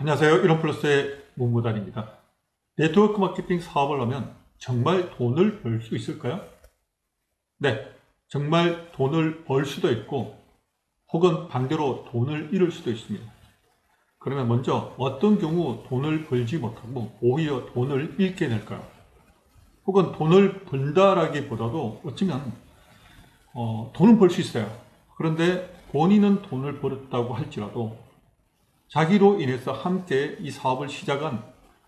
안녕하세요. 이론플러스의 문무단입니다. 네트워크 마케팅 사업을 하면 정말 돈을 벌 수 있을까요? 네, 정말 돈을 벌 수도 있고 혹은 반대로 돈을 잃을 수도 있습니다. 그러면 먼저 어떤 경우 돈을 벌지 못하고 오히려 돈을 잃게 될까요? 혹은 돈을 번다라기보다도 어쩌면 돈은 벌 수 있어요. 그런데 본인은 돈을 벌었다고 할지라도 자기로 인해서 함께 이 사업을 시작한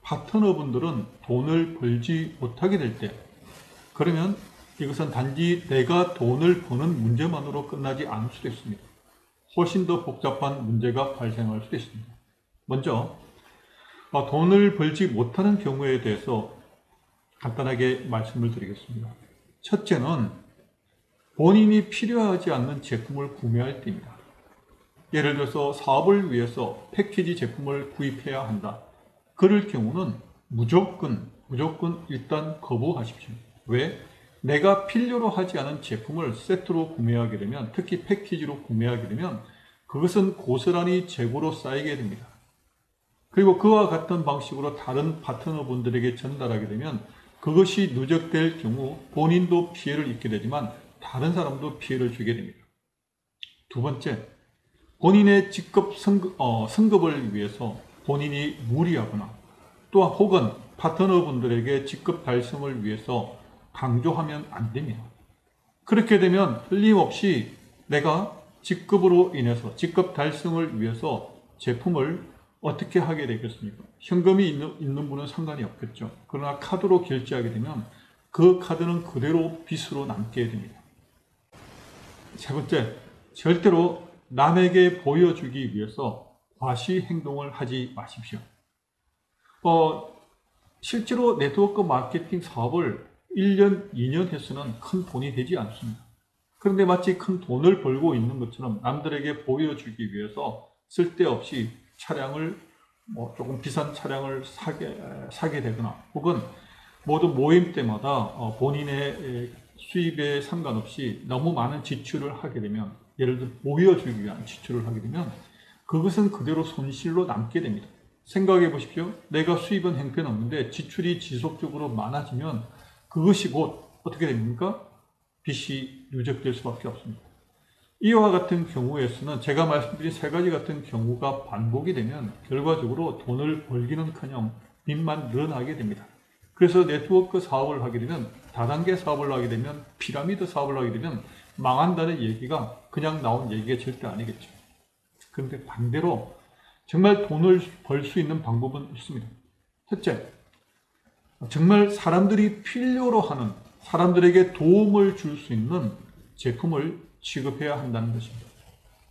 파트너분들은 돈을 벌지 못하게 될 때, 그러면 이것은 단지 내가 돈을 버는 문제만으로 끝나지 않을 수도 있습니다. 훨씬 더 복잡한 문제가 발생할 수도 있습니다. 먼저 돈을 벌지 못하는 경우에 대해서 간단하게 말씀을 드리겠습니다. 첫째는 본인이 필요하지 않는 제품을 구매할 때입니다. 예를 들어서 사업을 위해서 패키지 제품을 구입해야 한다. 그럴 경우는 무조건 일단 거부하십시오. 왜? 내가 필요로 하지 않은 제품을 세트로 구매하게 되면, 특히 패키지로 구매하게 되면 그것은 고스란히 재고로 쌓이게 됩니다. 그리고 그와 같은 방식으로 다른 파트너분들에게 전달하게 되면 그것이 누적될 경우 본인도 피해를 입게 되지만 다른 사람도 피해를 주게 됩니다. 두 번째, 본인의 직급 승급을 위해서 본인이 무리하거나 또한 혹은 파트너분들에게 직급 달성을 위해서 강조하면 안 됩니다. 그렇게 되면 틀림없이 내가 직급으로 인해서 직급 달성을 위해서 제품을 어떻게 하게 되겠습니까? 현금이 있는 분은 상관이 없겠죠. 그러나 카드로 결제하게 되면 그 카드는 그대로 빚으로 남게 됩니다. 세 번째, 절대로 남에게 보여주기 위해서 과시 행동을 하지 마십시오. 실제로 네트워크 마케팅 사업을 1년, 2년 해서는 큰 돈이 되지 않습니다. 그런데 마치 큰 돈을 벌고 있는 것처럼 남들에게 보여주기 위해서 쓸데없이 차량을, 조금 비싼 차량을 사게 되거나 혹은 모든 모임 때마다 본인의 수입에 상관없이 너무 많은 지출을 하게 되면, 예를 들어 보여주기 위한 지출을 하게 되면 그것은 그대로 손실로 남게 됩니다. 생각해 보십시오. 내가 수입은 형편없는데 지출이 지속적으로 많아지면 그것이 곧 어떻게 됩니까? 빚이 누적될 수밖에 없습니다. 이와 같은 경우에서는 제가 말씀드린 세 가지 같은 경우가 반복이 되면 결과적으로 돈을 벌기는커녕 빚만 늘어나게 됩니다. 그래서 네트워크 사업을 하게 되면, 다단계 사업을 하게 되면, 피라미드 사업을 하게 되면 망한다는 얘기가 그냥 나온 얘기가 절대 아니겠죠. 그런데 반대로 정말 돈을 벌 수 있는 방법은 있습니다. 첫째, 정말 사람들이 필요로 하는, 사람들에게 도움을 줄 수 있는 제품을 취급해야 한다는 것입니다.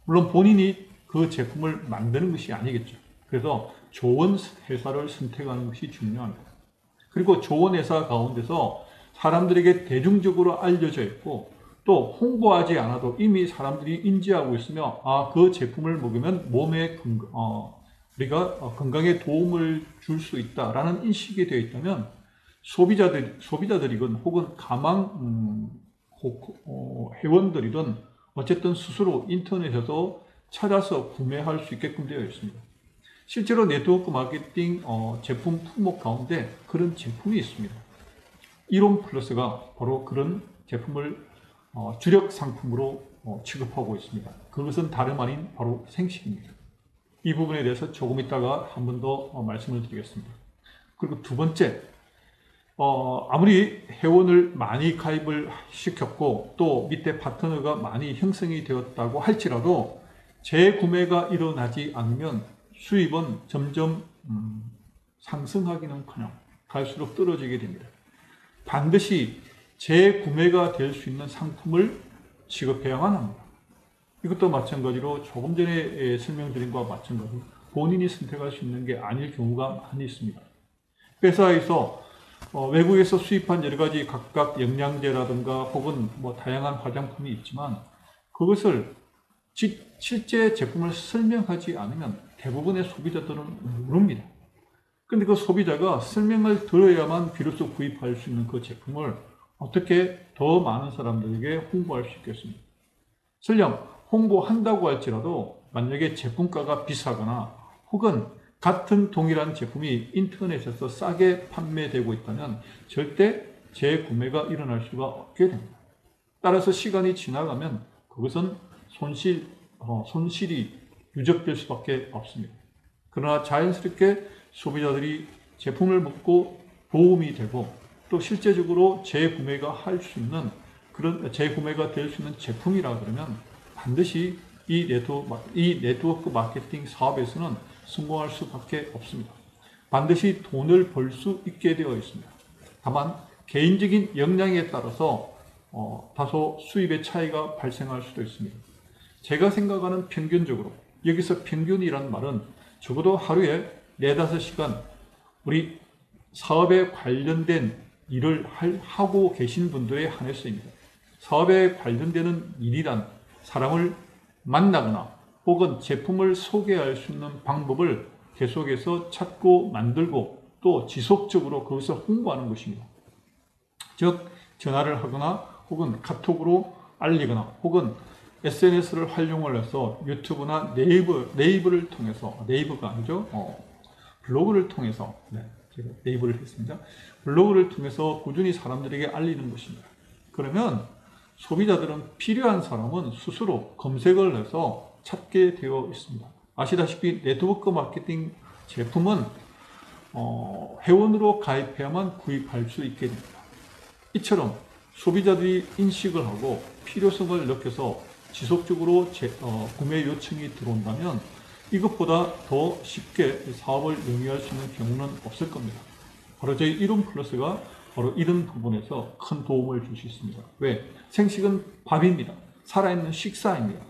물론 본인이 그 제품을 만드는 것이 아니겠죠. 그래서 좋은 회사를 선택하는 것이 중요합니다. 그리고 좋은 회사 가운데서 사람들에게 대중적으로 알려져 있고 또 홍보하지 않아도 이미 사람들이 인지하고 있으며, 그 제품을 먹으면 몸에 우리가 건강에 도움을 줄 수 있다라는 인식이 되어 있다면 소비자들이건 혹은 가망 회원들이든 어쨌든 스스로 인터넷에서 찾아서 구매할 수 있게끔 되어 있습니다. 실제로 네트워크 마케팅 제품 품목 가운데 그런 제품이 있습니다. 이론플러스가 바로 그런 제품을 주력 상품으로 취급하고 있습니다. 그것은 다름 아닌 바로 생식입니다. 이 부분에 대해서 조금 이따가 한 번 더 말씀을 드리겠습니다. 그리고 두 번째, 아무리 회원을 많이 가입을 시켰고 또 밑에 파트너가 많이 형성이 되었다고 할지라도 재구매가 일어나지 않으면 수입은 점점 상승하기는커녕 갈수록 떨어지게 됩니다. 반드시 재구매가 될 수 있는 상품을 취급해야만 합니다. 이것도 마찬가지로 조금 전에 설명드린 것과 마찬가지로 본인이 선택할 수 있는 게 아닐 경우가 많이 있습니다. 회사에서 외국에서 수입한 여러 가지 각각 영양제라든가 혹은 다양한 화장품이 있지만 그것을 실제 제품을 설명하지 않으면 대부분의 소비자들은 모릅니다. 그런데 그 소비자가 설명을 들어야만 비로소 구입할 수 있는 그 제품을 어떻게 더 많은 사람들에게 홍보할 수 있겠습니까? 설령 홍보한다고 할지라도 만약에 제품가가 비싸거나 혹은 같은 동일한 제품이 인터넷에서 싸게 판매되고 있다면 절대 재구매가 일어날 수가 없게 됩니다. 따라서 시간이 지나가면 그것은 손실이 누적될 수밖에 없습니다. 그러나 자연스럽게 소비자들이 제품을 먹고 도움이 되고 또 실제적으로 재구매가 될 수 있는 제품이라 그러면 반드시 이 네트워크 마케팅 사업에서는 성공할 수밖에 없습니다. 반드시 돈을 벌 수 있게 되어 있습니다. 다만 개인적인 역량에 따라서 다소 수입의 차이가 발생할 수도 있습니다. 제가 생각하는 평균적으로, 여기서 평균이란 말은 적어도 하루에 4-5시간 우리 사업에 관련된 일을 하고 계신 분들에 한해서입니다. 사업에 관련되는 일이란 사람을 만나거나 혹은 제품을 소개할 수 있는 방법을 계속해서 찾고 만들고 또 지속적으로 그것을 홍보하는 것입니다. 즉 전화를 하거나 혹은 카톡으로 알리거나 혹은 SNS를 활용을 해서 유튜브나 네이버를 통해서, 네이버가 아니죠, 블로그를 통해서, 제가 네이버를 했습니다. 블로그를 통해서 꾸준히 사람들에게 알리는 것입니다. 그러면 소비자들은 필요한 사람은 스스로 검색을 해서 찾게 되어 있습니다. 아시다시피 네트워크 마케팅 제품은 회원으로 가입해야만 구입할 수 있게 됩니다. 이처럼 소비자들이 인식을 하고 필요성을 느껴서 지속적으로 구매 요청이 들어온다면 이것보다 더 쉽게 사업을 영위할 수 있는 경우는 없을 겁니다. 바로 저희 이론 플러스가 바로 이런 부분에서 큰 도움을 줄 수 있습니다. 왜? 생식은 밥입니다. 살아있는 식사입니다.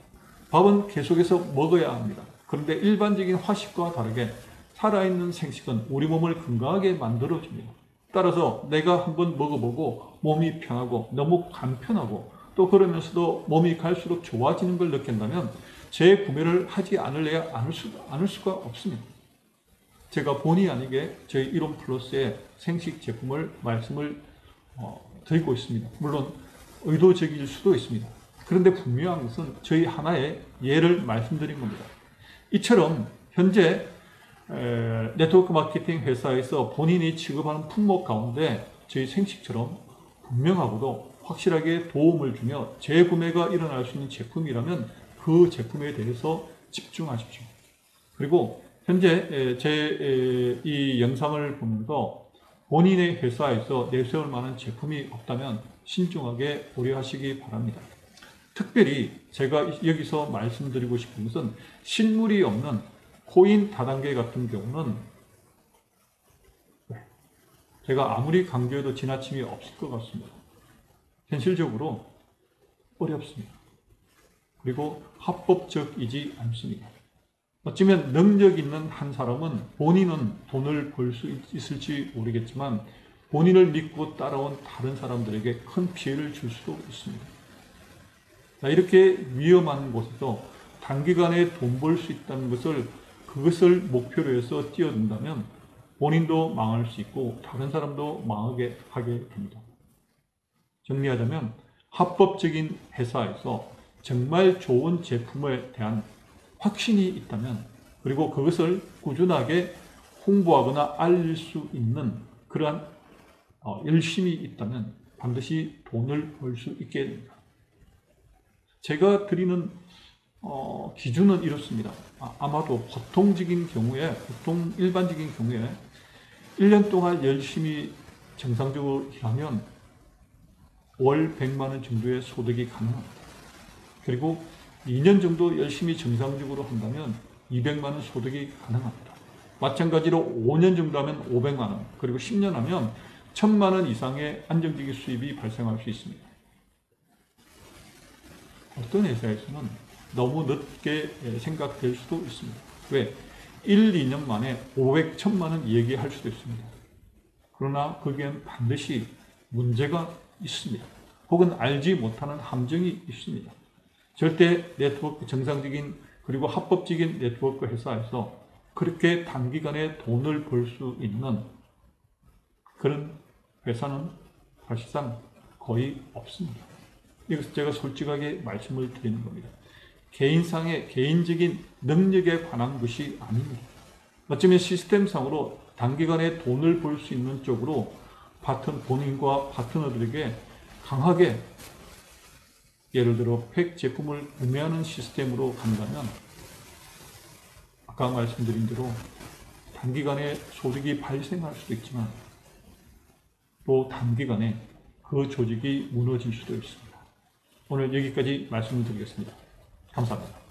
밥은 계속해서 먹어야 합니다. 그런데 일반적인 화식과 다르게 살아있는 생식은 우리 몸을 건강하게 만들어줍니다. 따라서 내가 한번 먹어보고 몸이 편하고 너무 간편하고 또 그러면서도 몸이 갈수록 좋아지는 걸 느낀다면 재구매를 하지 않을 수가 없습니다. 제가 본의 아니게 저희 이론 플러스의 생식 제품을 말씀을 드리고 있습니다. 물론 의도적일 수도 있습니다. 그런데 분명한 것은 저희 하나의 예를 말씀드린 겁니다. 이처럼 현재 네트워크 마케팅 회사에서 본인이 취급하는 품목 가운데 저희 생식처럼 분명하고도 확실하게 도움을 주며 재구매가 일어날 수 있는 제품이라면 그 제품에 대해서 집중하십시오. 그리고 현재 제 이 영상을 보면서 본인의 회사에서 내세울 만한 제품이 없다면 신중하게 고려하시기 바랍니다. 특별히 제가 여기서 말씀드리고 싶은 것은 실물이 없는 코인 다단계 같은 경우는 제가 아무리 강조해도 지나침이 없을 것 같습니다. 현실적으로 어렵습니다. 그리고 합법적이지 않습니다. 어쩌면 능력 있는 한 사람은 본인은 돈을 벌 수 있을지 모르겠지만 본인을 믿고 따라온 다른 사람들에게 큰 피해를 줄 수도 있습니다. 이렇게 위험한 곳에서 단기간에 돈 벌 수 있다는 그것을 목표로 해서 뛰어든다면 본인도 망할 수 있고 다른 사람도 망하게 하게 됩니다. 정리하자면 합법적인 회사에서 정말 좋은 제품에 대한 확신이 있다면 그리고 그것을 꾸준하게 홍보하거나 알릴 수 있는 그러한 열심이 있다면 반드시 돈을 벌 수 있게 됩니다. 제가 드리는 기준은 이렇습니다. 아마도 보통적인 경우에, 일반적인 경우에 1년 동안 열심히 정상적으로 일하면 월 100만 원 정도의 소득이 가능합니다. 그리고 2년 정도 열심히 정상적으로 한다면 200만 원 소득이 가능합니다. 마찬가지로 5년 정도 하면 500만 원, 그리고 10년 하면 1000만 원 이상의 안정적인 수입이 발생할 수 있습니다. 어떤 회사에서는 너무 늦게 생각될 수도 있습니다. 왜? 1, 2년 만에 500, 1000만 원 얘기할 수도 있습니다. 그러나 거기엔 반드시 문제가 있습니다. 혹은 알지 못하는 함정이 있습니다. 절대 네트워크 정상적인 그리고 합법적인 네트워크 회사에서 그렇게 단기간에 돈을 벌 수 있는 그런 회사는 사실상 거의 없습니다. 이것을 제가 솔직하게 말씀을 드리는 겁니다. 개인적인 능력에 관한 것이 아닙니다. 어쩌면 시스템상으로 단기간에 돈을 벌 수 있는 쪽으로 본인과 파트너들에게 강하게 예를 들어 팩 제품을 구매하는 시스템으로 간다면 아까 말씀드린 대로 단기간에 소득이 발생할 수도 있지만 또 단기간에 그 조직이 무너질 수도 있습니다. 오늘 여기까지 말씀을 드리겠습니다. 감사합니다.